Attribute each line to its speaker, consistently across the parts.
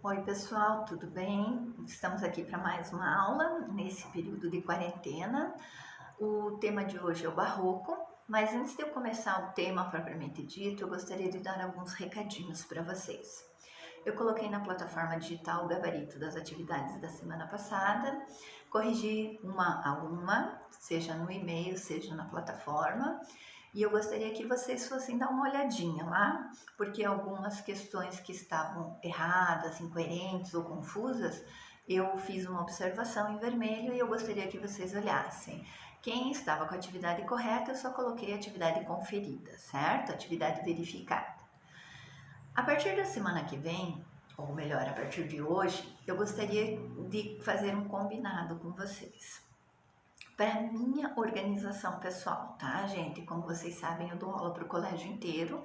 Speaker 1: Oi pessoal, tudo bem? Estamos aqui para mais uma aula nesse período de quarentena. O tema de hoje é o barroco, mas antes de eu começar o tema propriamente dito, eu gostaria de dar alguns recadinhos para vocês. Eu coloquei na plataforma digital o gabarito das atividades da semana passada, corrigi uma a uma, seja no e-mail, seja na plataforma, e eu gostaria que vocês fossem dar uma olhadinha lá, porque algumas questões que estavam erradas, incoerentes ou confusas, eu fiz uma observação em vermelho e eu gostaria que vocês olhassem. Quem estava com a atividade correta, eu só coloquei atividade conferida, certo? Atividade verificada. A partir da semana que vem, ou melhor, a partir de hoje, eu gostaria de fazer um combinado com vocês. Para minha organização pessoal, tá, gente? Como vocês sabem, eu dou aula para o colégio inteiro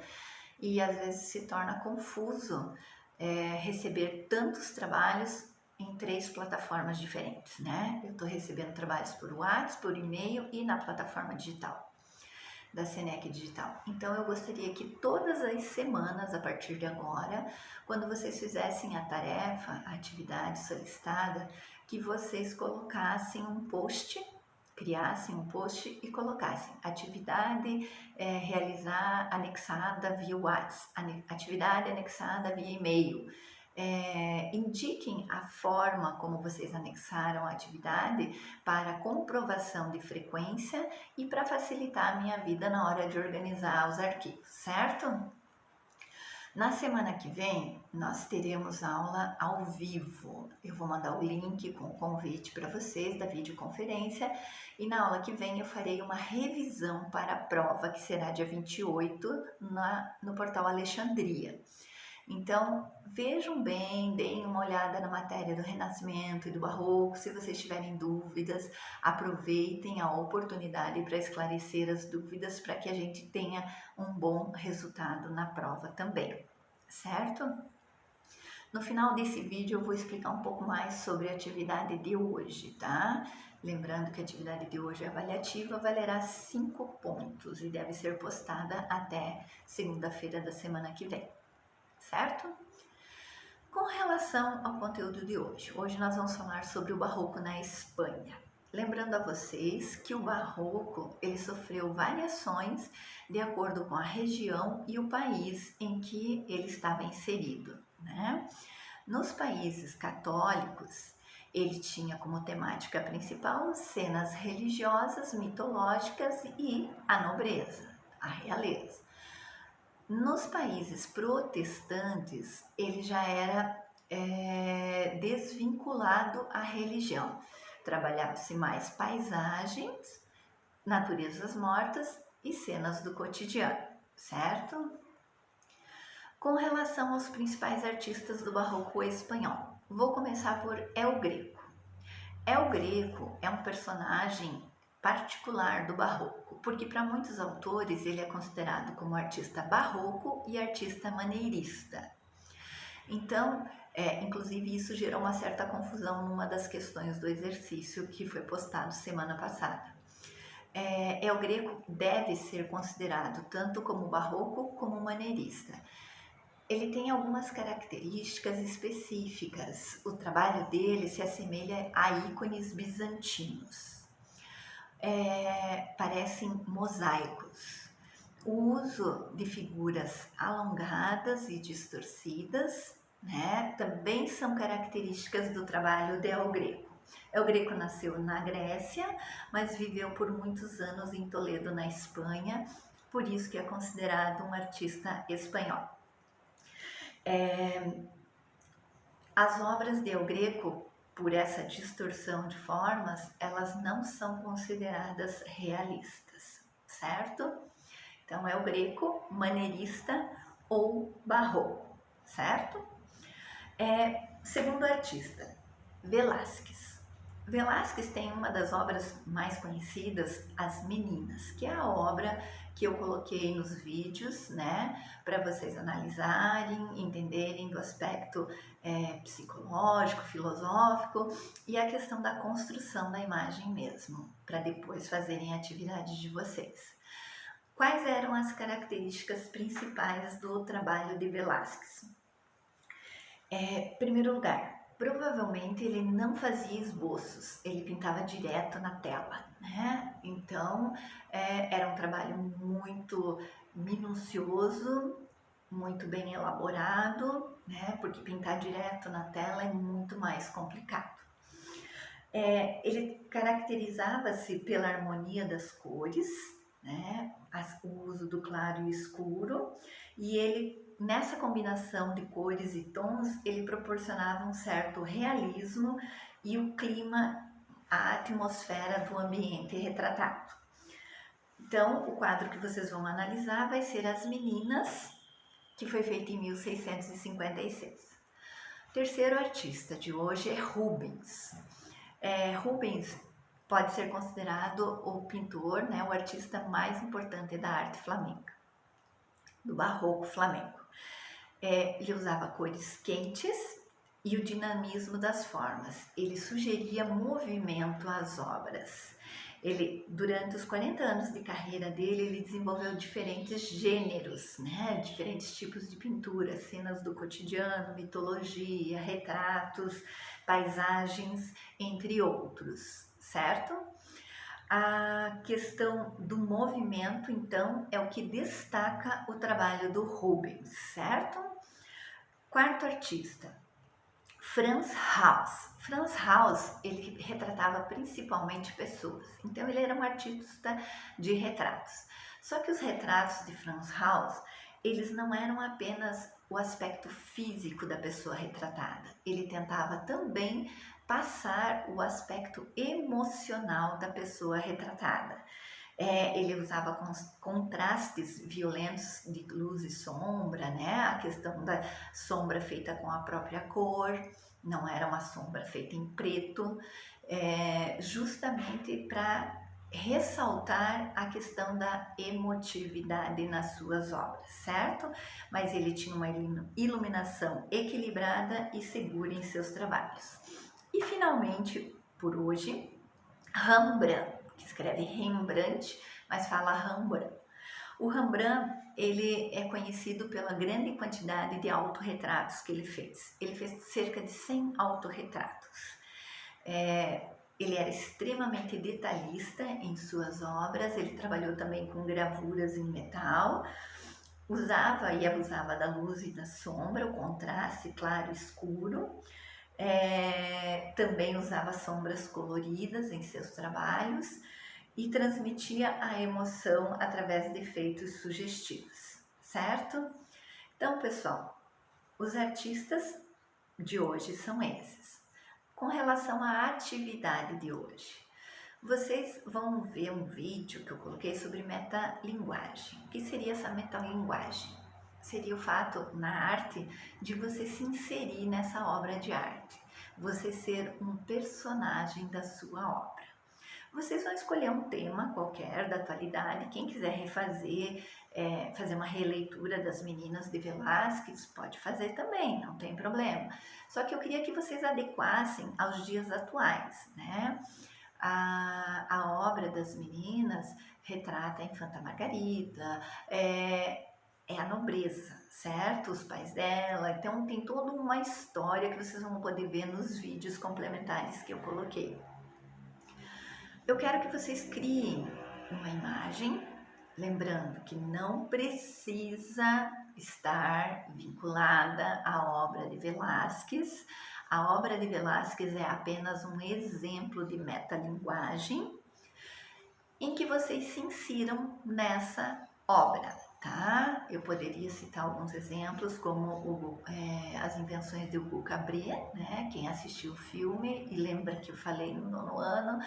Speaker 1: e às vezes se torna confuso receber tantos trabalhos em 3 plataformas diferentes, né? Eu estou recebendo trabalhos por WhatsApp, por e-mail e na plataforma digital da Senec Digital. Então eu gostaria que todas as semanas, a partir de agora, quando vocês fizessem a tarefa, a atividade solicitada, que vocês colocassem um post, criassem um post e colocassem atividade realizar anexada via WhatsApp, atividade anexada via e-mail. Indiquem a forma como vocês anexaram a atividade para comprovação de frequência e para facilitar a minha vida na hora de organizar os arquivos, certo? Na semana que vem, nós teremos aula ao vivo. Eu vou mandar o link com o convite para vocês da videoconferência e na aula que vem eu farei uma revisão para a prova que será dia 28 no portal Alexandria. Então, vejam bem, deem uma olhada na matéria do Renascimento e do Barroco. Se vocês tiverem dúvidas, aproveitem a oportunidade para esclarecer as dúvidas para que a gente tenha um bom resultado na prova também, certo? No final desse vídeo eu vou explicar um pouco mais sobre a atividade de hoje, tá? Lembrando que a atividade de hoje é avaliativa, valerá 5 pontos e deve ser postada até segunda-feira da semana que vem, certo? Com relação ao conteúdo de hoje nós vamos falar sobre o Barroco na Espanha. Lembrando a vocês que o Barroco ele sofreu variações de acordo com a região e o país em que ele estava inserido, né? Nos países católicos, ele tinha como temática principal cenas religiosas, mitológicas e a nobreza, a realeza. Nos países protestantes, ele já era desvinculado à religião. Trabalhava-se mais paisagens, naturezas mortas e cenas do cotidiano, certo? Com relação aos principais artistas do Barroco espanhol, vou começar por El Greco. El Greco é um personagem particular do Barroco, porque para muitos autores ele é considerado como artista barroco e artista maneirista. Então, inclusive isso gerou uma certa confusão numa das questões do exercício que foi postado semana passada. El Greco deve ser considerado tanto como barroco como maneirista. Ele tem algumas características específicas. O trabalho dele se assemelha a ícones bizantinos. Parecem mosaicos. O uso de figuras alongadas e distorcidas, né, também são características do trabalho de El Greco. El Greco nasceu na Grécia, mas viveu por muitos anos em Toledo, na Espanha, por isso que é considerado um artista espanhol. As obras de El Greco, por essa distorção de formas, elas não são consideradas realistas, certo? Então, é o Greco, maneirista ou barroco, certo? Segundo artista, Velázquez. Velázquez tem uma das obras mais conhecidas, As Meninas, que é a obra que eu coloquei nos vídeos, né, para vocês analisarem, entenderem do aspecto psicológico, filosófico e a questão da construção da imagem mesmo, para depois fazerem a atividade de vocês. Quais eram as características principais do trabalho de Velázquez? Primeiro lugar, provavelmente ele não fazia esboços, ele pintava direto na tela, né? Então, era um trabalho muito minucioso, muito bem elaborado, né? Porque pintar direto na tela é muito mais complicado. Ele caracterizava-se pela harmonia das cores, né? O uso do claro e escuro, e ele, nessa combinação de cores e tons, ele proporcionava um certo realismo e o clima, a atmosfera do ambiente retratado. Então, o quadro que vocês vão analisar vai ser As Meninas, que foi feito em 1656. O terceiro artista de hoje é Rubens. Rubens pode ser considerado o pintor, né, o artista mais importante da arte flamenca, do barroco flamenco. Ele usava cores quentes e o dinamismo das formas. Ele sugeria movimento às obras. Durante os 40 anos de carreira dele, ele desenvolveu diferentes gêneros, né? Diferentes tipos de pintura, cenas do cotidiano, mitologia, retratos, paisagens, entre outros, certo? A questão do movimento, então, é o que destaca o trabalho do Rubens, certo? Quarto artista, Frans Hals. Frans Hals, ele retratava principalmente pessoas, então ele era um artista de retratos. Só que os retratos de Frans Hals, eles não eram apenas o aspecto físico da pessoa retratada, ele tentava também passar o aspecto emocional da pessoa retratada. Ele usava contrastes violentos de luz e sombra, né? A questão da sombra feita com a própria cor, não era uma sombra feita em preto, justamente para ressaltar a questão da emotividade nas suas obras, certo? Mas ele tinha uma iluminação equilibrada e segura em seus trabalhos. E finalmente, por hoje, Rembrandt, que escreve Rembrandt, mas fala Rembrandt. O Rembrandt, ele é conhecido pela grande quantidade de autorretratos que ele fez. Ele fez cerca de 100 autorretratos. Ele era extremamente detalhista em suas obras, ele trabalhou também com gravuras em metal, usava e abusava da luz e da sombra, o contraste claro e escuro. Também usava sombras coloridas em seus trabalhos e transmitia a emoção através de efeitos sugestivos, certo? Então, pessoal, os artistas de hoje são esses. Com relação à atividade de hoje, vocês vão ver um vídeo que eu coloquei sobre metalinguagem. O que seria essa metalinguagem? Seria o fato na arte de você se inserir nessa obra de arte, você ser um personagem da sua obra. Vocês vão escolher um tema qualquer da atualidade, quem quiser refazer, fazer uma releitura das Meninas de Velázquez, pode fazer também, não tem problema. Só que eu queria que vocês adequassem aos dias atuais, né? A obra das meninas retrata a Infanta Margarida, a nobreza, certo? Os pais dela, então tem toda uma história que vocês vão poder ver nos vídeos complementares que eu coloquei. Eu quero que vocês criem uma imagem, lembrando que não precisa estar vinculada à obra de Velázquez. A obra de Velázquez é apenas um exemplo de metalinguagem em que vocês se insiram nessa obra, tá? Eu poderia citar alguns exemplos, como as invenções de Hugo Cabret, né? Quem assistiu o filme e lembra que eu falei no 9º ano,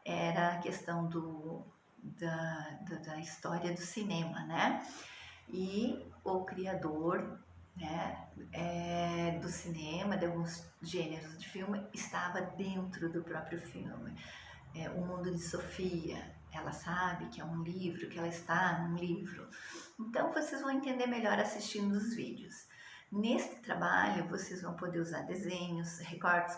Speaker 1: era a questão da história do cinema, né? E o criador, né, do cinema, de alguns gêneros de filme, estava dentro do próprio filme. O Mundo de Sofia, ela sabe que é um livro, que ela está num livro. Então, vocês vão entender melhor assistindo os vídeos. Nesse trabalho, vocês vão poder usar desenhos, recortes,